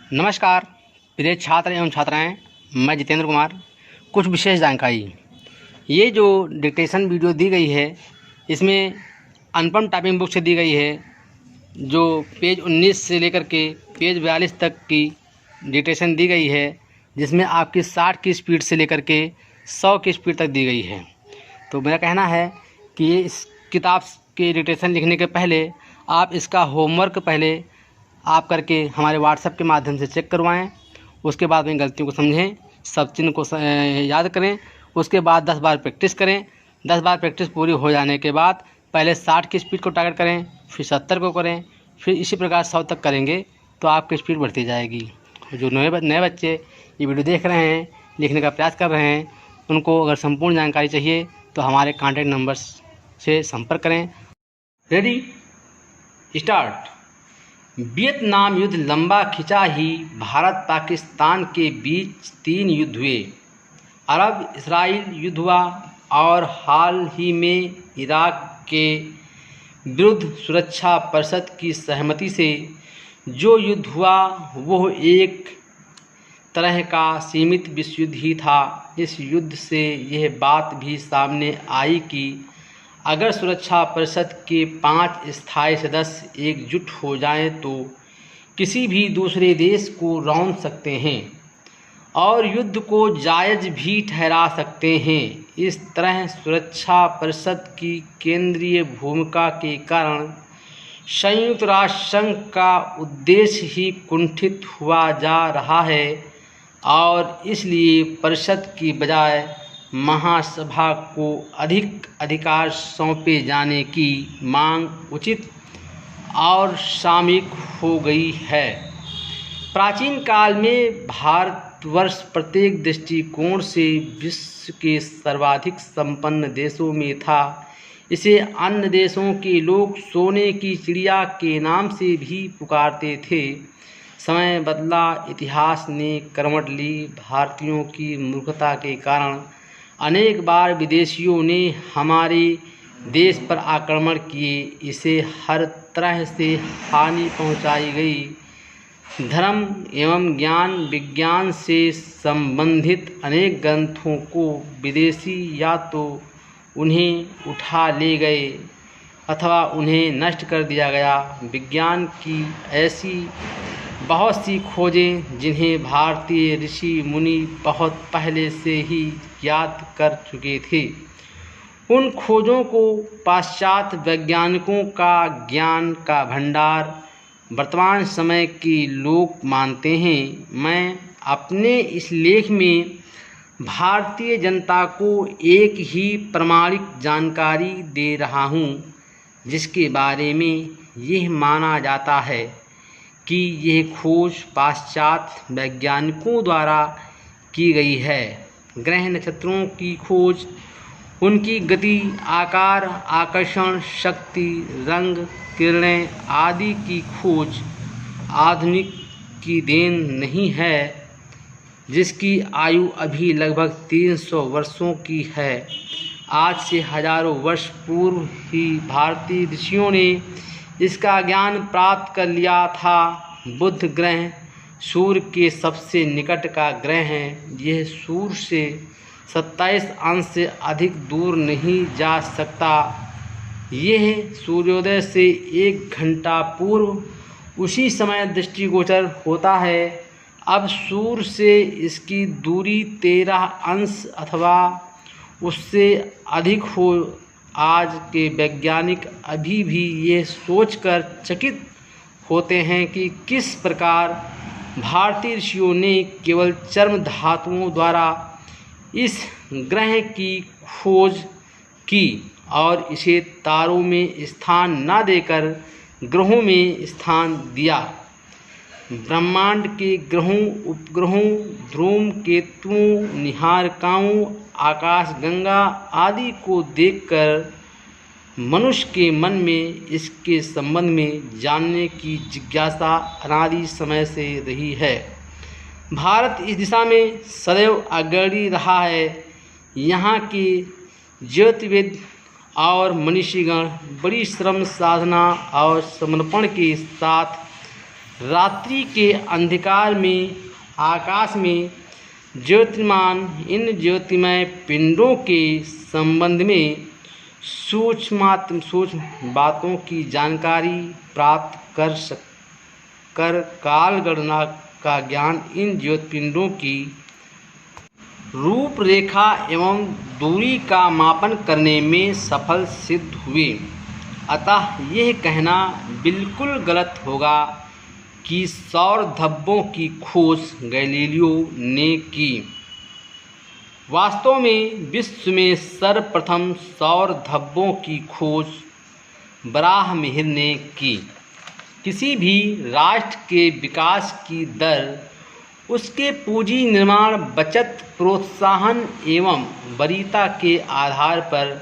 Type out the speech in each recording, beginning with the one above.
नमस्कार प्रिय छात्र एवं छात्राएं, मैं जितेंद्र कुमार। कुछ विशेष जानकारी, ये जो डिक्टेशन वीडियो दी गई है इसमें अनुपम टाइपिंग बुक से दी गई है, जो पेज 19 से लेकर के पेज 42 तक की डिक्टेशन दी गई है, जिसमें आपकी 60 की स्पीड से लेकर के 100 की स्पीड तक दी गई है। तो मेरा कहना है कि इस किताब के डिक्टेशन लिखने के पहले आप इसका होमवर्क पहले आप करके हमारे व्हाट्सएप के माध्यम से चेक करवाएं। उसके बाद में गलतियों को समझें, सब चिन्ह को याद करें। उसके बाद 10 बार प्रैक्टिस करें। 10 बार प्रैक्टिस पूरी हो जाने के बाद पहले 60 की स्पीड को टारगेट करें, फिर 70 को करें, फिर इसी प्रकार 100 तक करेंगे तो आपकी स्पीड बढ़ती जाएगी। जो नए बच्चे ये वीडियो देख रहे हैं, लिखने का प्रयास कर रहे हैं, उनको अगर संपूर्ण जानकारी चाहिए तो हमारे कॉन्टैक्ट नंबर से संपर्क करें। Ready, start. वियतनाम युद्ध लंबा खिंचा ही भारत पाकिस्तान के बीच 3 युद्ध हुए। अरब इसराइल युद्ध हुआ और हाल ही में इराक के विरुद्ध सुरक्षा परिषद की सहमति से जो युद्ध हुआ वह एक तरह का सीमित विश्व युद्ध ही था। इस युद्ध से यह बात भी सामने आई कि अगर सुरक्षा परिषद के 5 स्थायी सदस्य एकजुट हो जाएं तो किसी भी दूसरे देश को रौंद सकते हैं और युद्ध को जायज़ भी ठहरा सकते हैं। इस तरह सुरक्षा परिषद की केंद्रीय भूमिका के कारण संयुक्त राष्ट्र संघ का उद्देश्य ही कुंठित हुआ जा रहा है और इसलिए परिषद की बजाय महासभा को अधिक अधिकार सौंपे जाने की मांग उचित और सामयिक हो गई है। प्राचीन काल में भारतवर्ष प्रत्येक दृष्टिकोण से विश्व के सर्वाधिक संपन्न देशों में था। इसे अन्य देशों के लोग सोने की चिड़िया के नाम से भी पुकारते थे। समय बदला, इतिहास ने करवट ली। भारतीयों की मूर्खता के कारण अनेक बार विदेशियों ने हमारे देश पर आक्रमण किए। इसे हर तरह से हानि पहुंचाई गई। धर्म एवं ज्ञान विज्ञान से संबंधित अनेक ग्रंथों को विदेशी या तो उन्हें उठा ले गए अथवा उन्हें नष्ट कर दिया गया। विज्ञान की ऐसी बहुत सी खोजें जिन्हें भारतीय ऋषि मुनि बहुत पहले से ही याद कर चुके थे, उन खोजों को पाश्चात्य वैज्ञानिकों का ज्ञान का भंडार वर्तमान समय के लोग मानते हैं। मैं अपने इस लेख में भारतीय जनता को एक ही प्रामाणिक जानकारी दे रहा हूँ, जिसके बारे में यह माना जाता है कि यह खोज पाश्चात्य वैज्ञानिकों द्वारा की गई है। ग्रह नक्षत्रों की खोज, उनकी गति, आकार, आकर्षण शक्ति, रंग, किरणें आदि की खोज आधुनिक की देन नहीं है, जिसकी आयु अभी लगभग 300 वर्षों की है। आज से हजारों वर्ष पूर्व ही भारतीय ऋषियों ने इसका ज्ञान प्राप्त कर लिया था। बुध ग्रह सूर्य के सबसे निकट का ग्रह है। यह सूर्य से 27 अंश से अधिक दूर नहीं जा सकता। यह सूर्योदय से 1 घंटा पूर्व उसी समय दृष्टिगोचर होता है। अब सूर्य से इसकी दूरी 13 अंश अथवा उससे अधिक हो। आज के वैज्ञानिक अभी भी ये सोचकर चकित होते हैं कि किस प्रकार भारतीय ऋषियों ने केवल चर्म धातुओं द्वारा इस ग्रह की खोज की और इसे तारों में स्थान न देकर ग्रहों में स्थान दिया। ब्रह्मांड के ग्रहों, उपग्रहों, ध्रुव केतुओं, निहारिकाओं, आकाशगंगा आदि को देखकर मनुष्य के मन में इसके संबंध में जानने की जिज्ञासा अनादि समय से रही है। भारत इस दिशा में सदैव अग्रणी रहा है। यहाँ के ज्योतिर्विद और मनीषीगण बड़ी श्रम साधना और समर्पण के साथ रात्रि के अंधकार में आकाश में ज्योतिर्मान इन ज्योतिमय पिंडों के संबंध में सूक्ष्म बातों की जानकारी प्राप्त कर काल गणना का ज्ञान इन ज्योतिर्पिंडों की रूपरेखा एवं दूरी का मापन करने में सफल सिद्ध हुए। अतः यह कहना बिल्कुल गलत होगा कि सौर धब्बों की खोज गैलीलियो ने की। वास्तव में विश्व में सर्वप्रथम सौर धब्बों की खोज बराहमिहिर ने की। किसी भी राष्ट्र के विकास की दर उसके पूंजी निर्माण, बचत, प्रोत्साहन एवं वरीयता के आधार पर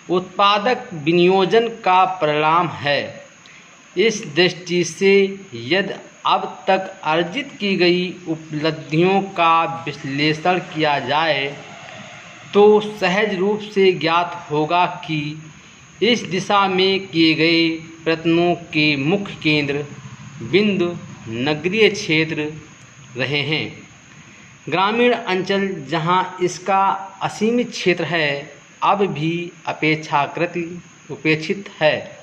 उत्पादक विनियोजन का परिणाम है। इस दृष्टि से यदि अब तक अर्जित की गई उपलब्धियों का विश्लेषण किया जाए तो सहज रूप से ज्ञात होगा कि इस दिशा में किए गए प्रयत्नों के मुख्य केंद्र बिंदु नगरीय क्षेत्र रहे हैं। ग्रामीण अंचल जहां इसका असीमित क्षेत्र है अब भी अपेक्षाकृत उपेक्षित है।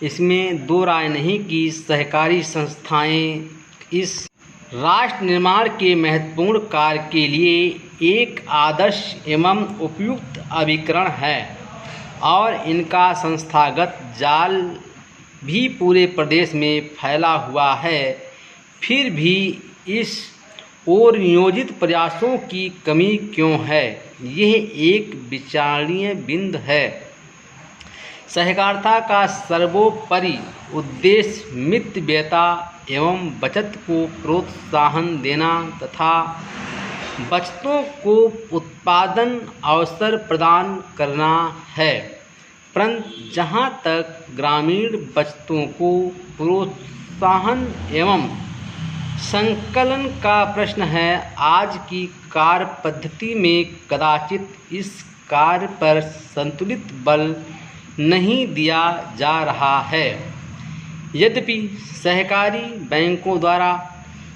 इसमें दो राय नहीं कि सहकारी संस्थाएं इस राष्ट्र निर्माण के महत्वपूर्ण कार्य के लिए एक आदर्श एवं उपयुक्त अभिकरण है और इनका संस्थागत जाल भी पूरे प्रदेश में फैला हुआ है। फिर भी इस ओर नियोजित प्रयासों की कमी क्यों है, यह एक विचारणीय बिंदु है। सहकारिता का सर्वोपरि उद्देश्य मितव्ययता एवं बचत को प्रोत्साहन देना तथा बचतों को उत्पादन अवसर प्रदान करना है। परंतु जहाँ तक ग्रामीण बचतों को प्रोत्साहन एवं संकलन का प्रश्न है, आज की कार्य पद्धति में कदाचित इस कार्य पर संतुलित बल नहीं दिया जा रहा है। यद्यपि सहकारी बैंकों द्वारा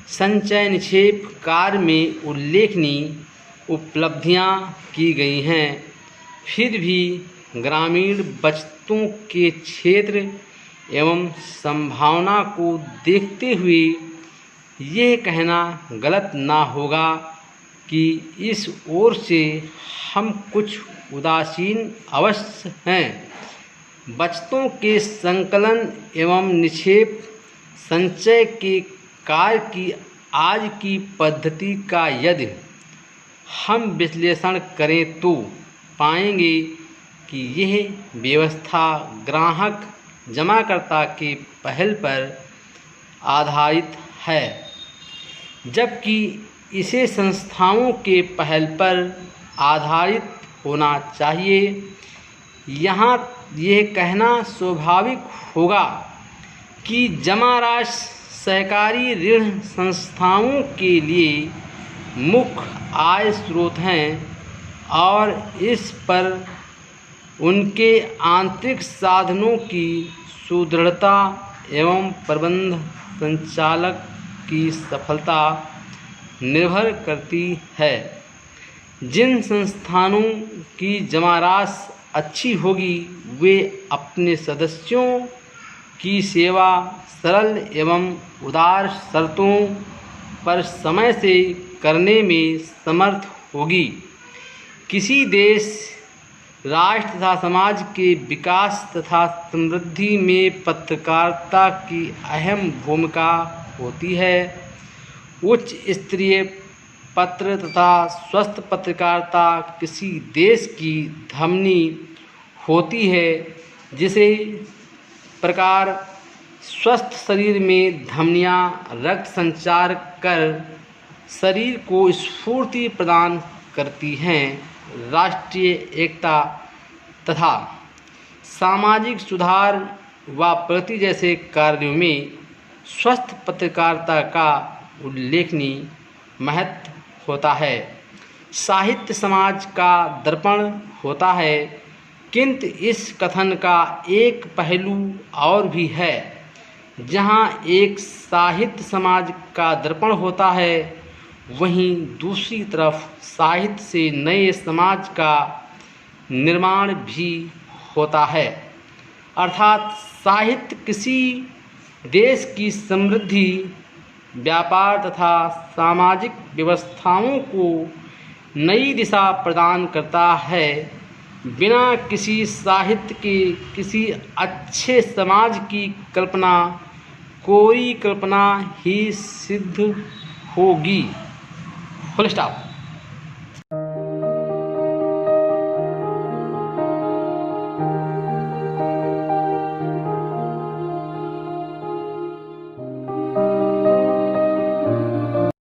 संचय निक्षेप कार्य में उल्लेखनीय उपलब्धियां की गई हैं, फिर भी ग्रामीण बचतों के क्षेत्र एवं संभावना को देखते हुए यह कहना गलत ना होगा कि इस ओर से हम कुछ उदासीन अवश्य हैं। बचतों के संकलन एवं निक्षेप संचय के कार्य की आज की पद्धति का यदि हम विश्लेषण करें तो पाएंगे कि यह व्यवस्था ग्राहक जमाकर्ता के पहल पर आधारित है, जबकि इसे संस्थाओं के पहल पर आधारित होना चाहिए। यहाँ यह कहना स्वाभाविक होगा कि जमा राशि सहकारी ऋण संस्थाओं के लिए मुख्य आय स्रोत हैं और इस पर उनके आंतरिक साधनों की सुदृढ़ता एवं प्रबंध संचालक की सफलता निर्भर करती है। जिन संस्थानों की जमा राशि अच्छी होगी वे अपने सदस्यों की सेवा सरल एवं उदार शर्तों पर समय से करने में समर्थ होगी। किसी देश, राष्ट्र तथा समाज के विकास तथा समृद्धि में पत्रकारिता की अहम भूमिका होती है। उच्च स्तरीय पत्र तथा स्वस्थ पत्रकारिता किसी देश की धमनी होती है। जिसे प्रकार स्वस्थ शरीर में धमनियाँ रक्त संचार कर शरीर को स्फूर्ति प्रदान करती हैं। राष्ट्रीय एकता तथा सामाजिक सुधार व प्रगति जैसे कार्यों में स्वस्थ पत्रकारिता का उल्लेखनीय महत्व होता है। साहित्य समाज का दर्पण होता है, किंतु इस कथन का एक पहलू और भी है। जहाँ एक साहित्य समाज का दर्पण होता है, वहीं दूसरी तरफ साहित्य से नए समाज का निर्माण भी होता है। अर्थात साहित्य किसी देश की समृद्धि, व्यापार तथा सामाजिक व्यवस्थाओं को नई दिशा प्रदान करता है। बिना किसी साहित्य के किसी अच्छे समाज की कल्पना कोरी कल्पना ही सिद्ध होगी। Full stop.